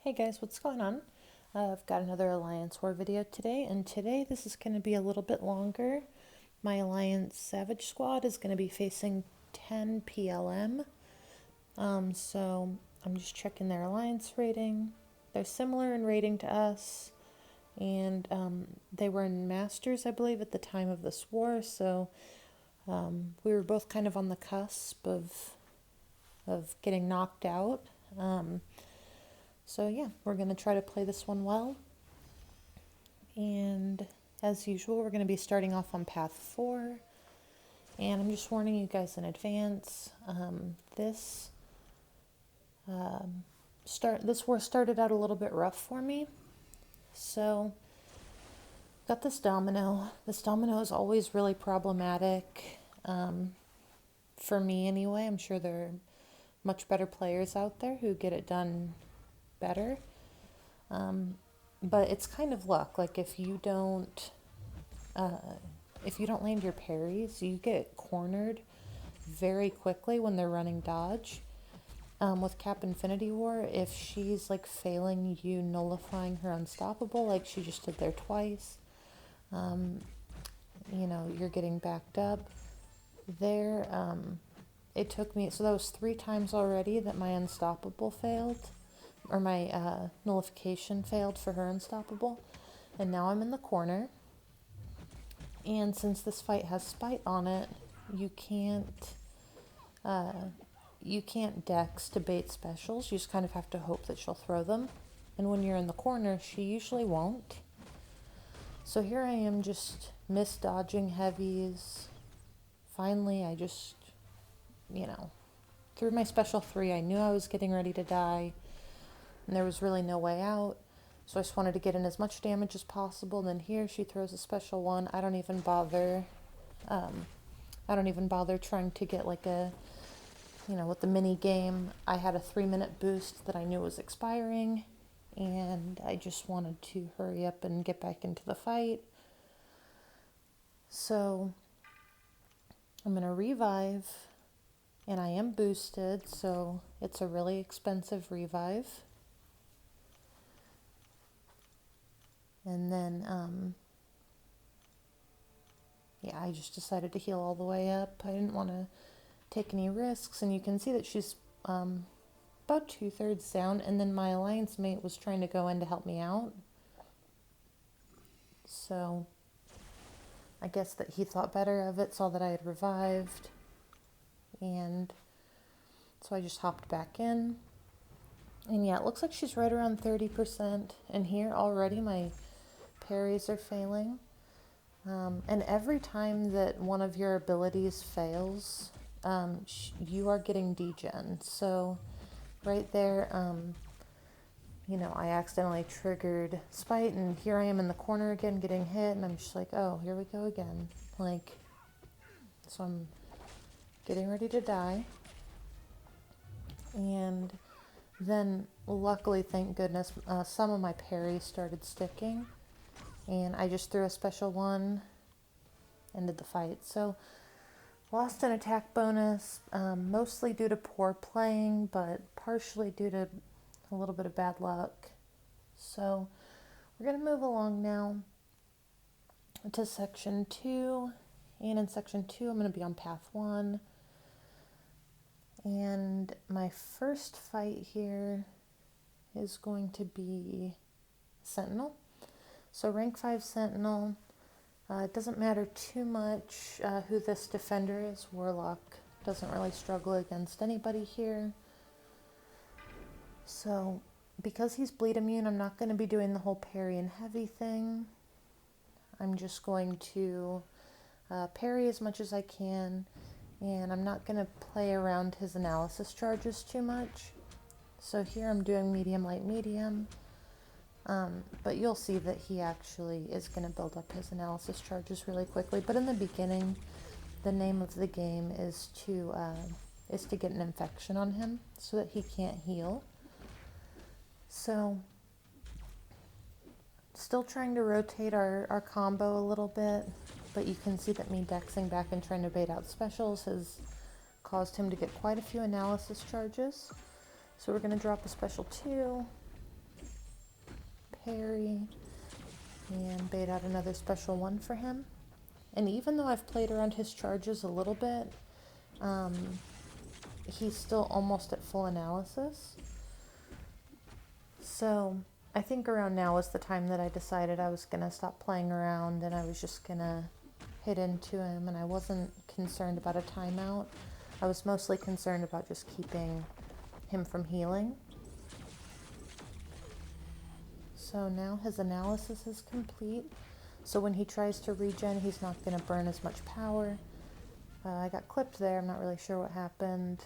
Hey guys, what's going on? I've got another Alliance War video today, and today this is going to be a little bit longer. My Alliance Savage Squad is going to be facing 10 PLM, so I'm just checking their Alliance rating. They're similar in rating to us, and they were in Masters, I believe, at the time of this war, so we were both kind of on the cusp of getting knocked out. So yeah, we're going to try to play this one well. And as usual, we're going to be starting off on path 4. And I'm just warning you guys in advance. This war started out a little bit rough for me. So got this Domino. This Domino is always really problematic. For me anyway. I'm sure there are much better players out there who get it done better, but it's kind of luck. Like if you don't land your parries, you get cornered very quickly when they're running dodge. With Cap Infinity War, if she's like failing you nullifying her unstoppable, like she just did there twice, you're getting backed up there. It took me, so that was 3 times already that my unstoppable failed, or my nullification failed for her unstoppable, and now I'm in the corner. And since this fight has spite on it, you can't dex to bait specials. You just kind of have to hope that she'll throw them, and when you're in the corner, she usually won't. So here I am, just dodging heavies. Finally, I just, through my special 3, I knew I was getting ready to die. And there was really no way out, so I just wanted to get in as much damage as possible. And then here she throws a special 1. I don't even bother trying to get like a, with the mini game. I had a 3-minute boost that I knew was expiring, and I just wanted to hurry up and get back into the fight. So I'm gonna revive, and I am boosted, so it's a really expensive revive. And then, I just decided to heal all the way up. I didn't want to take any risks, and you can see that she's about 2/3 down, and then my alliance mate was trying to go in to help me out. So I guess that he thought better of it, saw that I had revived, and so I just hopped back in. And yeah, it looks like she's right around 30%, and here already my parries are failing. And every time that one of your abilities fails, you are getting degen. So right there, I accidentally triggered spite, and here I am in the corner again getting hit, and I'm just like, oh, here we go again. So I'm getting ready to die. And then luckily, thank goodness, some of my parries started sticking, and I just threw a special 1, ended the fight. So lost an attack bonus, mostly due to poor playing, but partially due to a little bit of bad luck. So we're going to move along now to section 2, and in section 2 I'm going to be on path 1. And my first fight here is going to be Sentinel. So rank 5 Sentinel. It doesn't matter too much who this defender is. Warlock doesn't really struggle against anybody here. So because he's bleed immune, I'm not going to be doing the whole parry and heavy thing. I'm just going to parry as much as I can, and I'm not going to play around his analysis charges too much. So here I'm doing medium, light, medium. But you'll see that he actually is going to build up his analysis charges really quickly. But in the beginning, the name of the game is to get an infection on him so that he can't heal. So still trying to rotate our combo a little bit, but you can see that me dexing back and trying to bait out specials has caused him to get quite a few analysis charges. So we're going to drop a special 2. parry and bait out another special one for him. And even though I've played around his charges a little bit, he's still almost at full analysis. So I think around now is the time that I decided I was going to stop playing around and I was just going to hit into him, and I wasn't concerned about a timeout. I was mostly concerned about just keeping him from healing. So now his analysis is complete. So when he tries to regen, he's not going to burn as much power. I got clipped there. I'm not really sure what happened.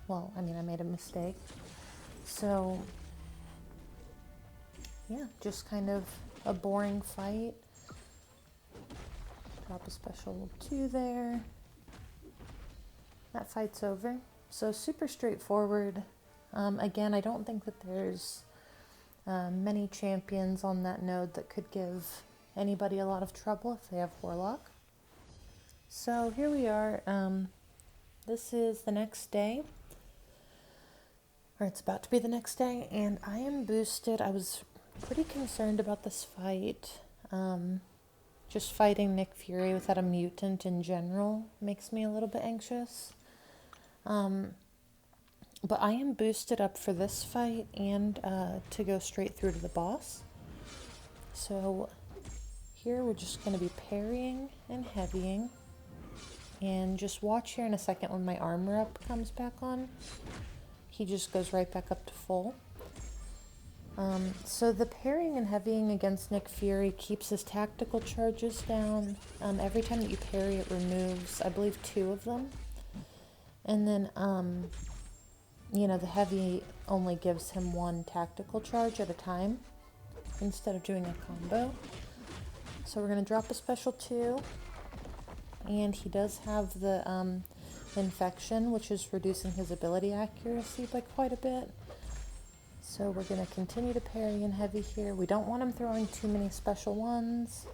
Well, I mean, I made a mistake. So, yeah, just kind of a boring fight. Drop a special 2 there. That fight's over. So super straightforward. Again, I don't think that there's many champions on that node that could give anybody a lot of trouble if they have Warlock. So here we are. This is the next day, or it's about to be the next day, and I am boosted. I was pretty concerned about this fight. Just fighting Nick Fury without a mutant in general makes me a little bit anxious. But I am boosted up for this fight and to go straight through to the boss. So here we're just going to be parrying and heavying. And just watch here in a second when my armor up comes back on. He just goes right back up to full. So the parrying and heavying against Nick Fury keeps his tactical charges down. Every time that you parry, it removes, I believe, 2 of them. And then, you know, the heavy only gives him 1 tactical charge at a time instead of doing a combo. So we're going to drop a special 2. And he does have the infection, which is reducing his ability accuracy by quite a bit. So we're going to continue to parry and heavy here. We don't want him throwing too many special ones.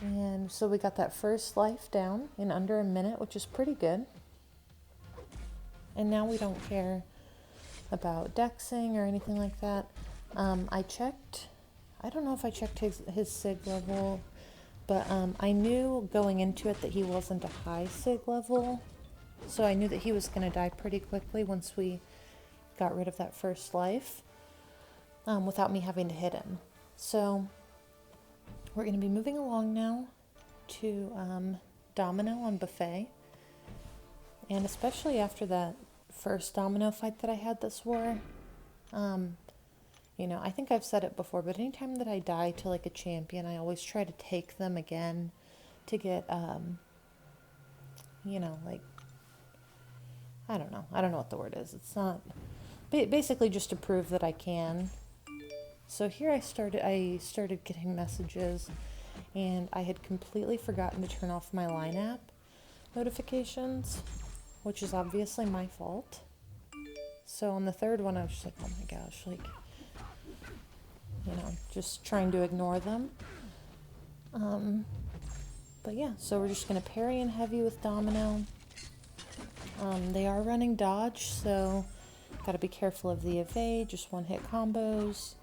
And so we got that first life down in under a minute, which is pretty good. And now we don't care about dexing or anything like that. I checked, I don't know if I checked his sig level, but I knew going into it that he wasn't a high sig level. So I knew that he was going to die pretty quickly once we got rid of that first life, without me having to hit him. So we're going to be moving along now to Domino on Buffet. And especially after that first Domino fight that I had this war, you know, I think I've said it before, but anytime that I die to like a champion, I always try to take them again to get, you know, like, I don't know what the word is. It's not, basically just to prove that I can. So here I started getting messages, and I had completely forgotten to turn off my line app notifications, which is obviously my fault. So on the third one, I was just like, oh my gosh, like, you know, just trying to ignore them. But yeah, so we're just going to parry and heavy with Domino. They are running dodge, so got to be careful of the evade, just 1-hit combos,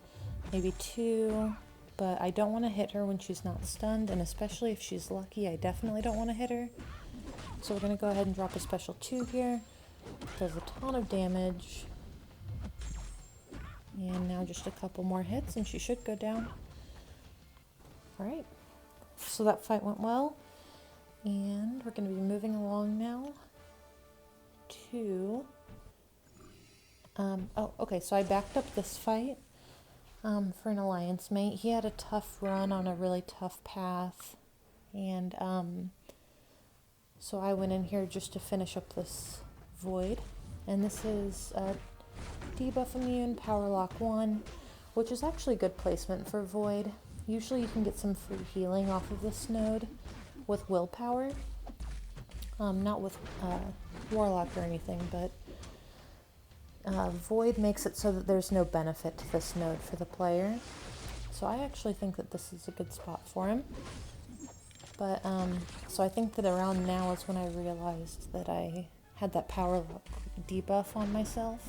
maybe 2, but I don't want to hit her when she's not stunned, and especially if she's lucky, I definitely don't want to hit her. So we're going to go ahead and drop a special 2 here. Does a ton of damage. And now just a couple more hits and she should go down. Alright, so that fight went well. And we're going to be moving along now to... oh, okay, so I backed up this fight for an alliance mate. He had a tough run on a really tough path. And so I went in here just to finish up this Void. And this is debuff immune, power lock 1, which is actually good placement for Void. Usually you can get some free healing off of this node with willpower. Not with Warlock or anything, but Void makes it so that there's no benefit to this node for the player. So I actually think that this is a good spot for him. But, so I think that around now is when I realized that I had that power debuff on myself.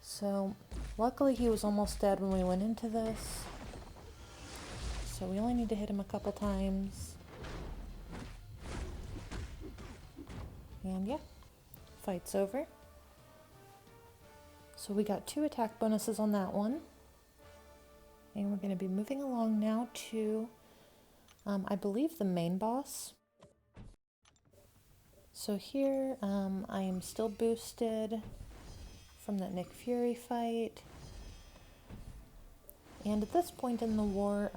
So luckily he was almost dead when we went into this. So we only need to hit him a couple times. And yeah, fight's over. So we got 2 attack bonuses on that one. And we're going to be moving along now to, I believe, the main boss. So here, I am still boosted from that Nick Fury fight. And at this point in the war,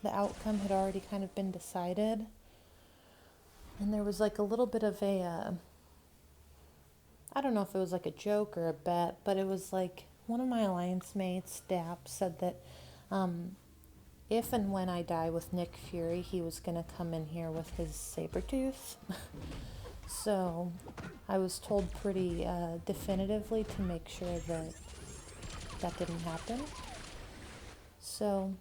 the outcome had already kind of been decided. And there was like a little bit of a, I don't know if it was like a joke or a bet, but it was like one of my alliance mates, Dap, said that if and when I die with Nick Fury, he was going to come in here with his saber tooth. So I was told pretty definitively to make sure that that didn't happen. So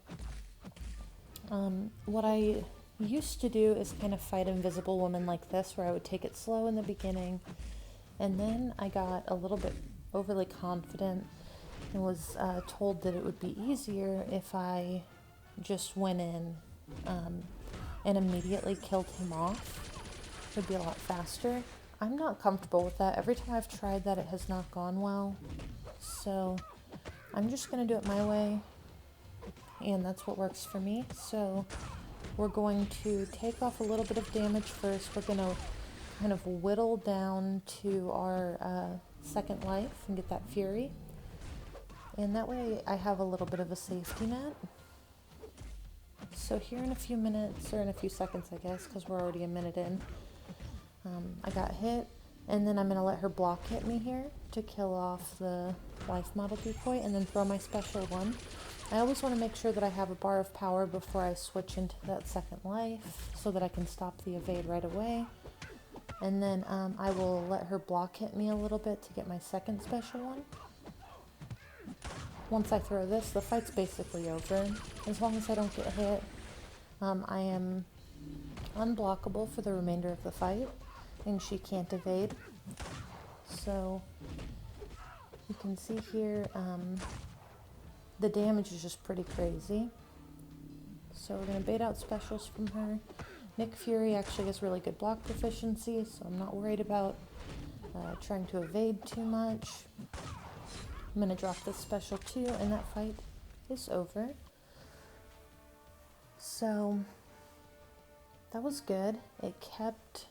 what I used to do is kind of fight invisible women like this, where I would take it slow in the beginning, and then I got a little bit overly confident and was told that it would be easier if I just went in and immediately killed him off. It would be a lot faster. I'm not comfortable with that. Every time I've tried that, it has not gone well. So I'm just going to do it my way, and that's what works for me. So we're going to take off a little bit of damage first. We're going to kind of whittle down to our second life and get that fury. And that way I have a little bit of a safety net. So here in a few minutes, or in a few seconds I guess, because we're already a minute in, I got hit, and then I'm going to let her block hit me here to kill off the life model decoy, and then throw my special one. I always want to make sure that I have a bar of power before I switch into that second life, so that I can stop the evade right away. And then I will let her block hit me a little bit to get my second special one. Once I throw this, the fight's basically over. As long as I don't get hit, I am unblockable for the remainder of the fight, and she can't evade. So you can see here, the damage is just pretty crazy. So we're going to bait out specials from her. Nick Fury actually has really good block proficiency, so I'm not worried about trying to evade too much. I'm going to drop this special too, and that fight is over. So that was good. It kept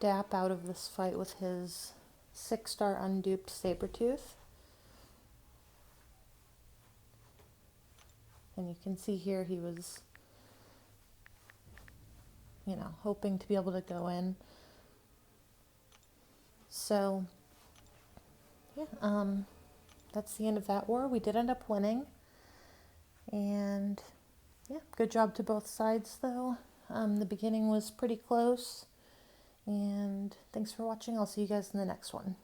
Dap out of this fight with his 6-star unduped Sabretooth. And you can see here he was, hoping to be able to go in. So yeah, that's the end of that war. We did end up winning. And yeah, good job to both sides though. The beginning was pretty close. And thanks for watching. I'll see you guys in the next one.